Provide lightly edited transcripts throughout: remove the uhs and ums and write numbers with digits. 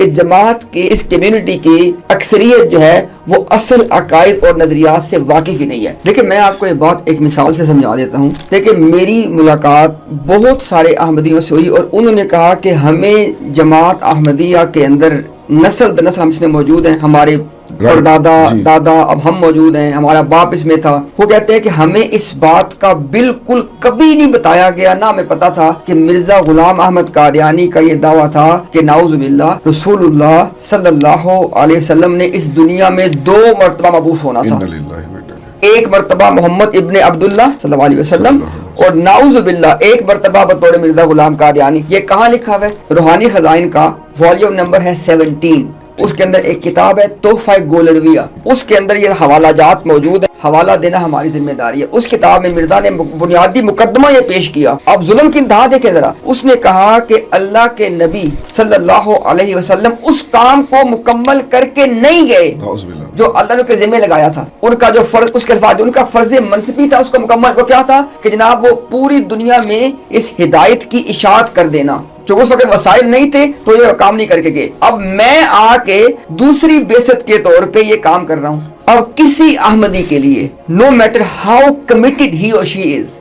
کہ جماعت کی اس کمیونٹی کی اکثریت جو ہے وہ اصل عقائد اور نظریات سے واقف ہی نہیں ہے. لیکن میں آپ کو یہ بات ایک مثال سے سمجھا دیتا ہوں. دیکھیں میری ملاقات بہت سارے احمدیوں سے ہوئی اور انہوں نے کہا کہ ہمیں جماعت احمدیہ کے اندر نسل در نسل ہم اس میں موجود ہیں, ہمارے اور دادا اب ہم موجود ہیں, ہمارا باپ اس میں تھا. وہ کہتے ہیں کہ ہمیں اس بات کا بالکل کبھی نہیں بتایا گیا, نہ ہمیں پتا تھا کہ مرزا غلام احمد قادیانی کا یہ دعویٰ تھا کہ نعوذ باللہ رسول اللہ صلی اللہ علیہ وسلم نے اس دنیا میں 2 مرتبہ مبعوث ہونا تھا. ایک مرتبہ محمد ابن عبداللہ صلی اللہ علیہ وسلم اور نعوذ باللہ ایک مرتبہ بطور مرزا غلام قادیانی. یہ کہاں لکھا ہوا ہے؟ روحانی خزائن کا والیوم نمبر ہے 17. اس کے اندر ایک کتاب ہے تحفہ گولڑویہ, اس کے اندر یہ حوالہ جات موجود ہے, حوالہ دینا ہماری ذمہ داری ہے. اس کتاب میں مرزا نے بنیادی مقدمہ یہ پیش کیا. اب ظلم کی انتہا دیکھیں ذرا. اس نے کہا کہ اللہ کے نبی صلی اللہ علیہ وسلم اس کام کو مکمل کر کے نہیں گئے جو اللہ نے کے ذمہ لگایا تھا. ان کا جو فرض, اس کے الفاظ, ان کا فرض منصبی تھا, اس کو مکمل وہ کیا تھا کہ جناب وہ پوری دنیا میں اس ہدایت کی اشاعت کر دینا. جو اس وقت وسائل نہیں تھے تو یہ کام نہیں کر کے گئے. اب میں آ کے دوسری بعثت کے طور پہ یہ کام کر رہا ہوں. اب کسی احمدی کے لیے نو میٹر ہاؤ کمیٹڈ ہی اور شی از,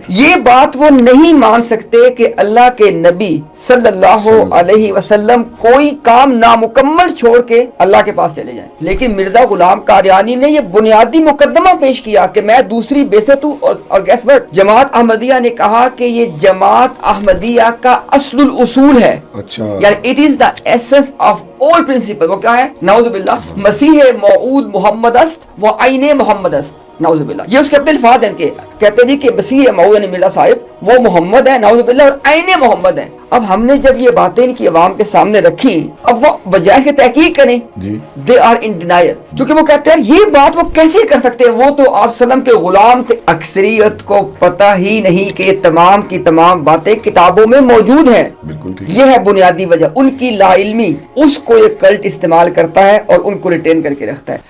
یہ بات وہ نہیں مان سکتے کہ اللہ کے نبی صلی اللہ علیہ وسلم کوئی کام نامکمل چھوڑ کے اللہ کے پاس چلے جائیں. لیکن مرزا غلام قادیانی نے یہ بنیادی مقدمہ پیش کیا کہ میں دوسری بعثت ہوں. اور گیس وٹ, جماعت احمدیہ نے کہا کہ یہ جماعت احمدیہ کا اصل الاصول ہے. یعنی it is the essence of all principle. وہ کیا ہے؟ نعوذ باللہ مسیح موعود محمد است و عین محمد است. نعوذ باللہ, یہ اس کے اپنے الفاظ ہیں. کہ کہتے جی کہ مسیح موعود یعنی مرزا صاحب وہ محمد ہے, نعوذ باللہ, اور عین محمد ہے. اب ہم نے جب یہ باتیں ان کی عوام کے سامنے رکھی, اب وہ بجائے کہ تحقیق کریں, دے آر ان ڈینائل. چونکہ وہ کہتے ہیں یہ بات وہ کیسے کر سکتے ہیں, وہ تو آپ وسلم کے غلام تھے. اکثریت کو پتہ ہی نہیں کہ تمام کی تمام باتیں کتابوں میں موجود ہیں. یہ ہے بنیادی وجہ. ان کی لا علمی, اس کو یہ کلٹ استعمال کرتا ہے اور ان کو ریٹین کر کے رکھتا ہے.